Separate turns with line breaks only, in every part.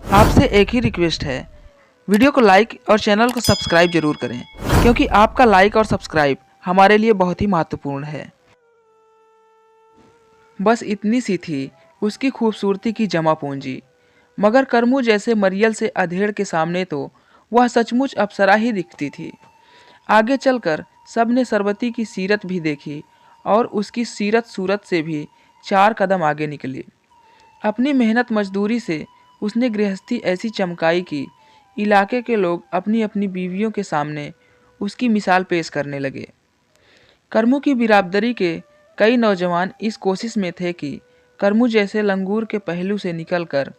आपसे एक ही रिक्वेस्ट है, वीडियो को लाइक और चैनल को सब्सक्राइब जरूर करें, क्योंकि आपका लाइक और सब्सक्राइब हमारे लिए बहुत ही महत्वपूर्ण है। बस इतनी सी थी उसकी खूबसूरती की जमा पूंजी, मगर करमू जैसे मरियल से अधेड़ के सामने तो वह सचमुच अप्सरा ही दिखती थी। आगे चलकर सबने सरबती की सीरत भी देखी और उसकी सीरत सूरत से भी 4 कदम आगे निकली। अपनी मेहनत मजदूरी से उसने गृहस्थी ऐसी चमकाई कि इलाके के लोग अपनी अपनी बीवियों के सामने उसकी मिसाल पेश करने लगे। करमू की बिरादरी के कई नौजवान इस कोशिश में थे कि करमू जैसे लंगूर के पहलू से निकलकर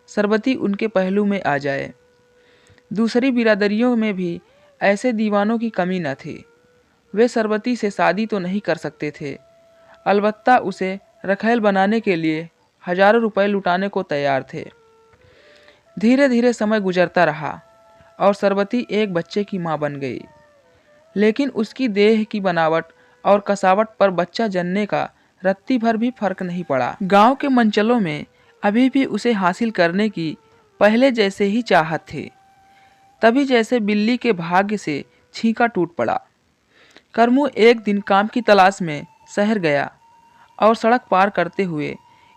सरबती उनके पहलू में आ जाए। दूसरी बिरादरियों में भी ऐसे दीवानों की कमी न थी। वे सरबती से शादी तो नहीं कर सकते थे, अलबत्ता उसे रखैल बनाने के लिए हजारों रुपए लुटाने को तैयार थे। धीरे धीरे समय गुजरता रहा और सरबती एक बच्चे की मां बन गई, लेकिन उसकी देह की बनावट और कसावट पर बच्चा जनने का रत्ती भर भी फर्क नहीं पड़ा। गांव के मंचलों में अभी भी उसे हासिल करने की पहले जैसे ही चाहत थी। तभी जैसे बिल्ली के भाग्य से छींका टूट पड़ा। करमू एक दिन काम की तलाश में शहर गया और सड़क पार करते हुए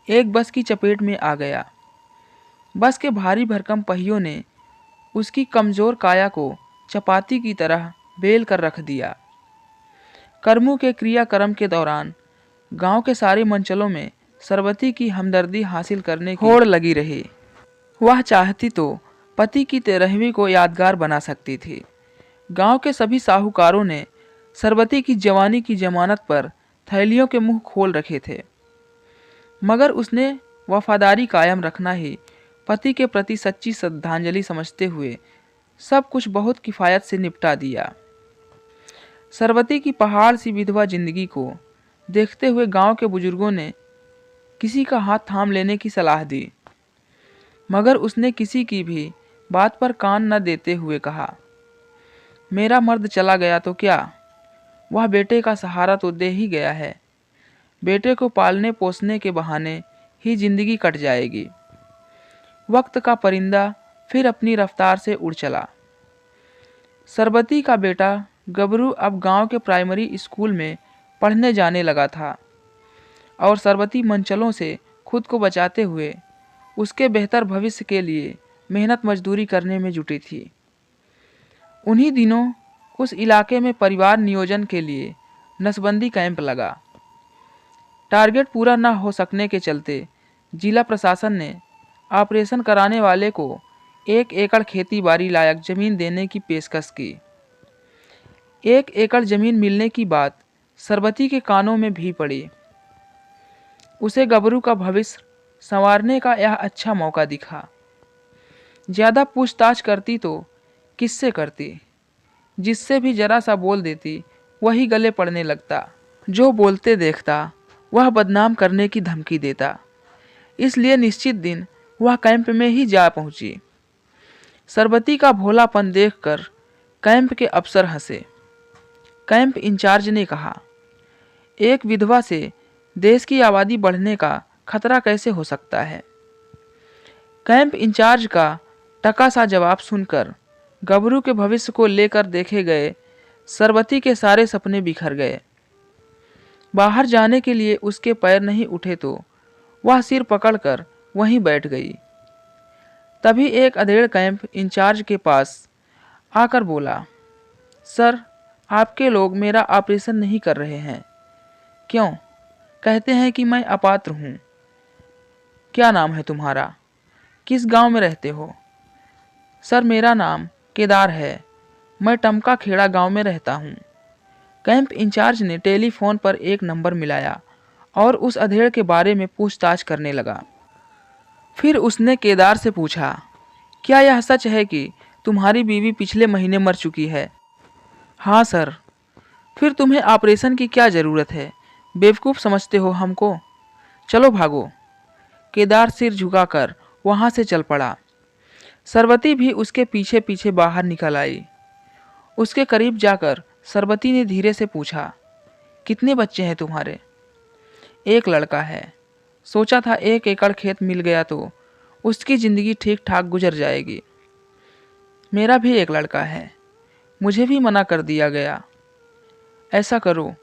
एक बस की चपेट में आ गया। बस के भारी भरकम पहियों ने उसकी कमजोर काया को चपाती की तरह बेल कर रख दिया। करमू के क्रियाक्रम के दौरान गांव के सारे मंचलों में सरबती की हमदर्दी हासिल करने की होड़ लगी रही। वह चाहती तो पति की 13वीं को यादगार बना सकती थी। गांव के सभी साहूकारों ने सरबती की जवानी की जमानत पर थैलियों के मुंह खोल रखे थे, मगर उसने वफादारी कायम रखना ही पति के प्रति सच्ची श्रद्धांजलि समझते हुए सब कुछ बहुत किफ़ायत से निपटा दिया। सरबती की पहाड़ सी विधवा जिंदगी को देखते हुए गांव के बुजुर्गों ने किसी का हाथ थाम लेने की सलाह दी, मगर उसने किसी की भी बात पर कान न देते हुए कहा, मेरा मर्द चला गया तो क्या, वह बेटे का सहारा तो दे ही गया है। बेटे को पालने पोसने के बहाने ही जिंदगी कट जाएगी। वक्त का परिंदा फिर अपनी रफ्तार से उड़ चला। सरबती का बेटा गबरू अब गांव के प्राइमरी स्कूल में पढ़ने जाने लगा था और सरबती मंचलों से खुद को बचाते हुए उसके बेहतर भविष्य के लिए मेहनत मजदूरी करने में जुटी थी। उन्हीं दिनों उस इलाके में परिवार नियोजन के लिए नसबंदी कैंप लगा। टारगेट पूरा न हो सकने के चलते जिला प्रशासन ने ऑपरेशन कराने वाले को 1 एकड़ खेती बाड़ी लायक जमीन देने की पेशकश की। 1 एकड़ जमीन मिलने की बात सरबती के कानों में भी पड़ी। उसे गबरू का भविष्य संवारने का यह अच्छा मौका दिखा। ज़्यादा पूछताछ करती तो किससे करती, जिससे भी जरा सा बोल देती वही गले पड़ने लगता। जो बोलते देखता वह बदनाम करने की धमकी देता। इसलिए निश्चित दिन वह कैंप में ही जा पहुंची। सरबती का भोलापन देखकर कैंप के अफसर हंसे। कैंप इंचार्ज ने कहा, एक विधवा से देश की आबादी बढ़ने का खतरा कैसे हो सकता है। कैंप इंचार्ज का टका सा जवाब सुनकर गबरू के भविष्य को लेकर देखे गए सरबती के सारे सपने बिखर गए। बाहर जाने के लिए उसके पैर नहीं उठे तो वह सिर पकड़कर वहीं बैठ गई। तभी एक अधेड़ कैंप इंचार्ज के पास आकर बोला, सर, आपके लोग मेरा ऑपरेशन नहीं कर रहे हैं। क्यों? कहते हैं कि मैं अपात्र हूँ। क्या नाम है तुम्हारा? किस गांव में रहते हो? सर, मेरा नाम केदार है, मैं टमका खेड़ा गांव में रहता हूँ। कैंप इंचार्ज ने टेलीफोन पर एक नंबर मिलाया और उस अधेड़ के बारे में पूछताछ करने लगा। फिर उसने केदार से पूछा, क्या यह सच है कि तुम्हारी बीवी पिछले महीने मर चुकी है? हाँ सर। फिर तुम्हें ऑपरेशन की क्या ज़रूरत है? बेवकूफ़ समझते हो हमको? चलो भागो। केदार सिर झुकाकर वहाँ से चल पड़ा। सरबती भी उसके पीछे पीछे बाहर निकल आई। उसके करीब जाकर सरबती ने धीरे से पूछा, कितने बच्चे हैं तुम्हारे? 1 लड़का है। सोचा था 1 एकड़ खेत मिल गया तो उसकी ज़िंदगी ठीक ठाक गुजर जाएगी। मेरा भी एक लड़का है, मुझे भी मना कर दिया गया। ऐसा करो,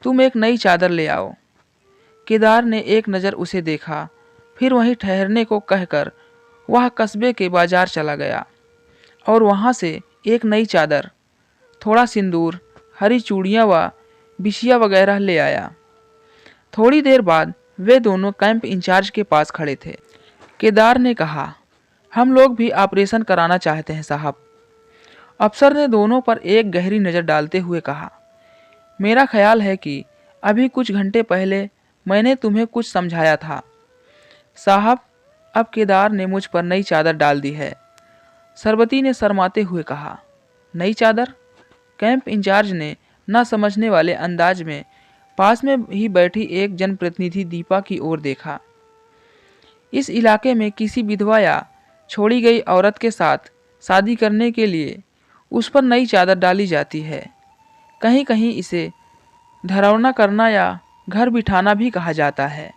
तुम एक नई चादर ले आओ। केदार ने एक नज़र उसे देखा, फिर वहीं ठहरने को कहकर वह कस्बे के बाजार चला गया और वहाँ से एक नई चादर, थोड़ा सिंदूर, हरी चूड़ियाँ व बिछिया वगैरह ले आया। थोड़ी देर बाद वे दोनों कैंप इंचार्ज के पास खड़े थे। केदार ने कहा, हम लोग भी ऑपरेशन कराना चाहते हैं साहब। अफसर ने दोनों पर एक गहरी नज़र डालते हुए कहा, मेरा ख्याल है कि अभी कुछ घंटे पहले मैंने तुम्हें कुछ समझाया था। साहब, अब केदार ने मुझ पर नई चादर डाल दी है। सरबती ने शर्माते हुए कहा। नई चादर? कैंप इंचार्ज ने न समझने वाले अंदाज में पास में ही बैठी एक जनप्रतिनिधि दीपा की ओर देखा। इस इलाके में किसी विधवा या छोड़ी गई औरत के साथ शादी करने के लिए उस पर नई चादर डाली जाती है। कहीं कहीं इसे धरौना करना या घर बिठाना भी कहा जाता है।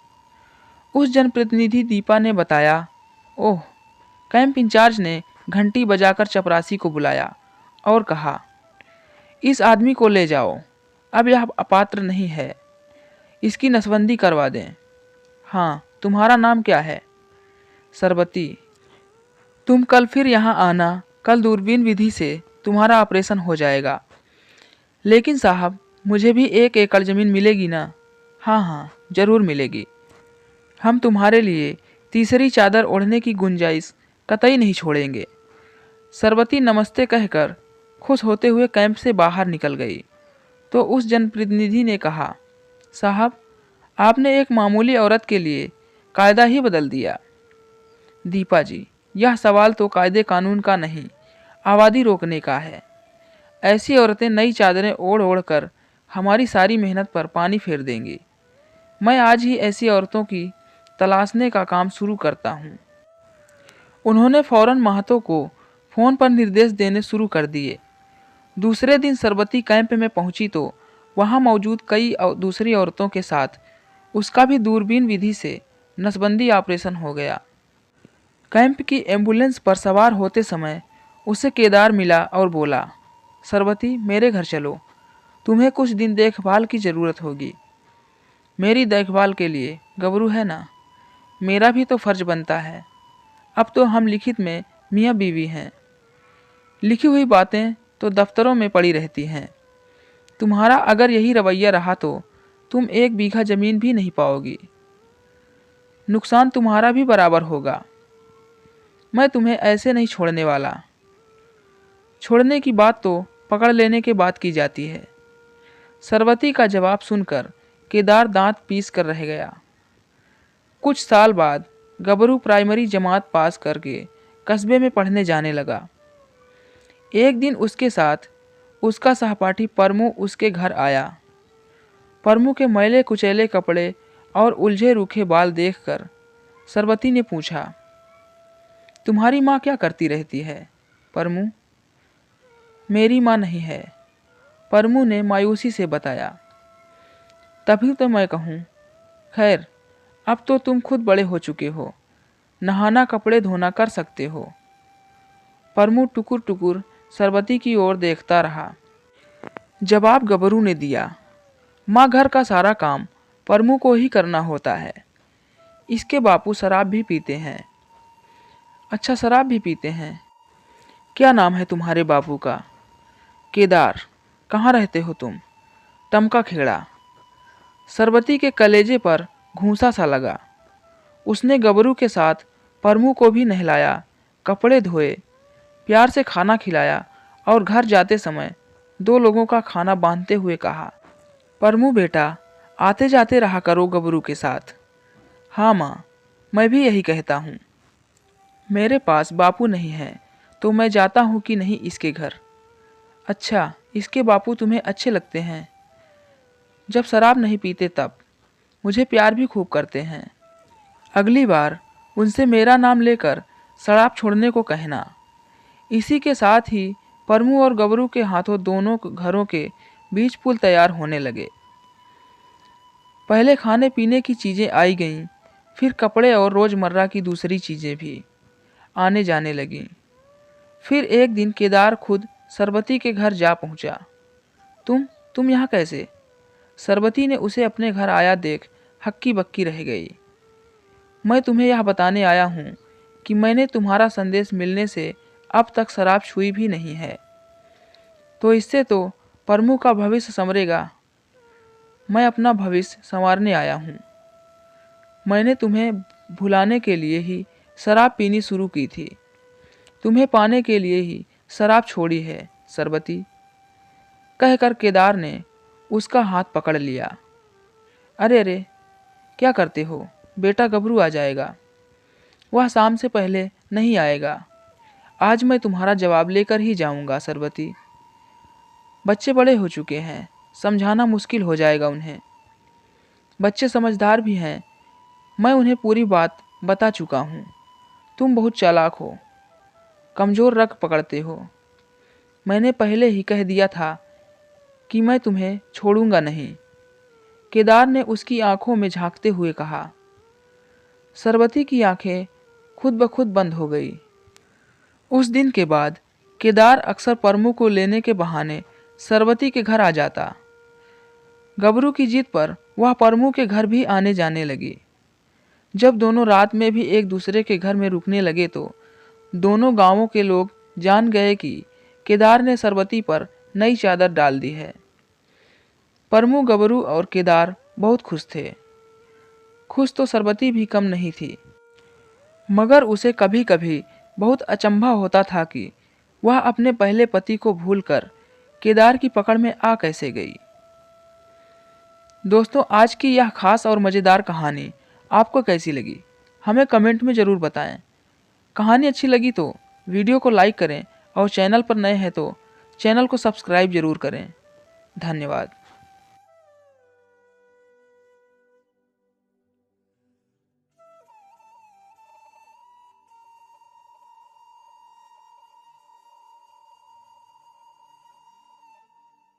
उस जनप्रतिनिधि दीपा ने बताया। ओह! कैंप इंचार्ज ने घंटी बजाकर चपरासी को बुलाया और कहा, इस आदमी को ले जाओ, अब यह अपात्र नहीं है, इसकी नसबंदी करवा दें। हाँ, तुम्हारा नाम क्या है? सरबती। तुम कल फिर यहाँ आना, कल दूरबीन विधि से तुम्हारा ऑपरेशन हो जाएगा। लेकिन साहब, मुझे भी 1 एकड़ ज़मीन मिलेगी ना? हाँ हाँ, जरूर मिलेगी। हम तुम्हारे लिए तीसरी चादर ओढ़ने की गुंजाइश कतई नहीं छोड़ेंगे। सरबती नमस्ते कहकर खुश होते हुए कैंप से बाहर निकल गई तो उस जनप्रतिनिधि ने कहा, साहब, आपने एक मामूली औरत के लिए कायदा ही बदल दिया। दीपा जी, यह सवाल तो कायदे कानून का नहीं, आबादी रोकने का है। ऐसी औरतें नई चादरें ओढ़ ओढ़ कर हमारी सारी मेहनत पर पानी फेर देंगी। मैं आज ही ऐसी औरतों की तलाशने का काम शुरू करता हूँ। उन्होंने फौरन महतो को फ़ोन पर निर्देश देने शुरू कर दिए। दूसरे दिन सरबती कैंप में पहुंची तो वहां मौजूद कई दूसरी औरतों के साथ उसका भी दूरबीन विधि से नसबंदी ऑपरेशन हो गया। कैंप की एम्बुलेंस पर सवार होते समय उसे केदार मिला और बोला, सरबती, मेरे घर चलो, तुम्हें कुछ दिन देखभाल की ज़रूरत होगी। मेरी देखभाल के लिए गबरू है ना? मेरा भी तो फर्ज बनता है। अब तो हम लिखित में मियाँ बीवी हैं। लिखी हुई बातें तो दफ्तरों में पड़ी रहती हैं। तुम्हारा अगर यही रवैया रहा तो तुम 1 बीघा ज़मीन भी नहीं पाओगी। नुकसान तुम्हारा भी बराबर होगा। मैं तुम्हें ऐसे नहीं छोड़ने वाला। छोड़ने की बात तो पकड़ लेने के बाद की जाती है। सरबती का जवाब सुनकर केदार दांत पीस कर रह गया। कुछ साल बाद गबरू प्राइमरी जमात पास करके कस्बे में पढ़ने जाने लगा। एक दिन उसके साथ उसका सहपाठी परमू उसके घर आया। परमू के मैले कुचैले कपड़े और उलझे रूखे बाल देखकर सरबती ने पूछा, तुम्हारी माँ क्या करती रहती है परमू? मेरी माँ नहीं है, परमू ने मायूसी से बताया। तभी तो मैं कहूँ, खैर, अब तो तुम खुद बड़े हो चुके हो, नहाना कपड़े धोना कर सकते हो। परमू टुकुर टुकुर सरबती की ओर देखता रहा। जवाब गबरू ने दिया, माँ, घर का सारा काम परमू को ही करना होता है। इसके बापू शराब भी पीते हैं। अच्छा, शराब भी पीते हैं? क्या नाम है तुम्हारे बापू का? केदार। कहाँ रहते हो तुम? टमका खेड़ा। सरबती के कलेजे पर घूंसा सा लगा। उसने गबरू के साथ परमू को भी नहलाया, कपड़े धोए, प्यार से खाना खिलाया और घर जाते समय 2 लोगों का खाना बांधते हुए कहा, परमू बेटा, आते जाते रहा करो गबरू के साथ। हाँ माँ, मैं भी यही कहता हूँ। मेरे पास बापू नहीं है तो मैं जाता हूँ कि नहीं इसके घर। अच्छा, इसके बापू तुम्हें अच्छे लगते हैं? जब शराब नहीं पीते तब। मुझे प्यार भी खूब करते हैं। अगली बार उनसे मेरा नाम लेकर शराब छोड़ने को कहना। इसी के साथ ही परमू और गबरू के हाथों दोनों घरों के बीच पुल तैयार होने लगे। पहले खाने पीने की चीज़ें आई गईं, फिर कपड़े और रोज़मर्रा की दूसरी चीज़ें भी आने जाने लगीं। फिर एक दिन केदार खुद सरबती के घर जा पहुंचा। तुम यहाँ कैसे? सरबती ने उसे अपने घर आया देख हक्की बक्की रह गई। मैं तुम्हें यह बताने आया हूँ कि मैंने तुम्हारा संदेश मिलने से अब तक शराब छुई भी नहीं है, तो इससे तो प्रमु का भविष्य संवरेगा। मैं अपना भविष्य संवारने आया हूँ। मैंने तुम्हें भुलाने के लिए ही शराब पीनी शुरू की थी, तुम्हें पाने के लिए ही शराब छोड़ी है सरबती। कहकर केदार ने उसका हाथ पकड़ लिया। अरे अरे, क्या करते हो? बेटा गबरू आ जाएगा। वह शाम से पहले नहीं आएगा। आज मैं तुम्हारा जवाब लेकर ही जाऊंगा सरबती। बच्चे बड़े हो चुके हैं, समझाना मुश्किल हो जाएगा उन्हें। बच्चे समझदार भी हैं, मैं उन्हें पूरी बात बता चुका हूँ। तुम बहुत चालाक हो, कमज़ोर रग पकड़ते हो। मैंने पहले ही कह दिया था कि मैं तुम्हें छोड़ूंगा नहीं। केदार ने उसकी आंखों में झांकते हुए कहा। सरबती की आंखें खुद ब खुद बंद हो गई। उस दिन के बाद केदार अक्सर प्रमु को लेने के बहाने सरबती के घर आ जाता। गबरू की जिद पर वह प्रमु के घर भी आने जाने लगी। जब दोनों रात में भी एक दूसरे के घर में रुकने लगे तो दोनों गांवों के लोग जान गए कि केदार ने सरबती पर नई चादर डाल दी है। प्रमु, गबरू और केदार बहुत खुश थे। खुश तो सरबती भी कम नहीं थी, मगर उसे कभी कभी बहुत अचंभा होता था कि वह अपने पहले पति को भूलकर केदार की पकड़ में आ कैसे गई। दोस्तों, आज की यह खास और मज़ेदार कहानी आपको कैसी लगी, हमें कमेंट में ज़रूर बताएं। कहानी अच्छी लगी तो वीडियो को लाइक करें और चैनल पर नए हैं तो चैनल को सब्सक्राइब ज़रूर करें। धन्यवाद।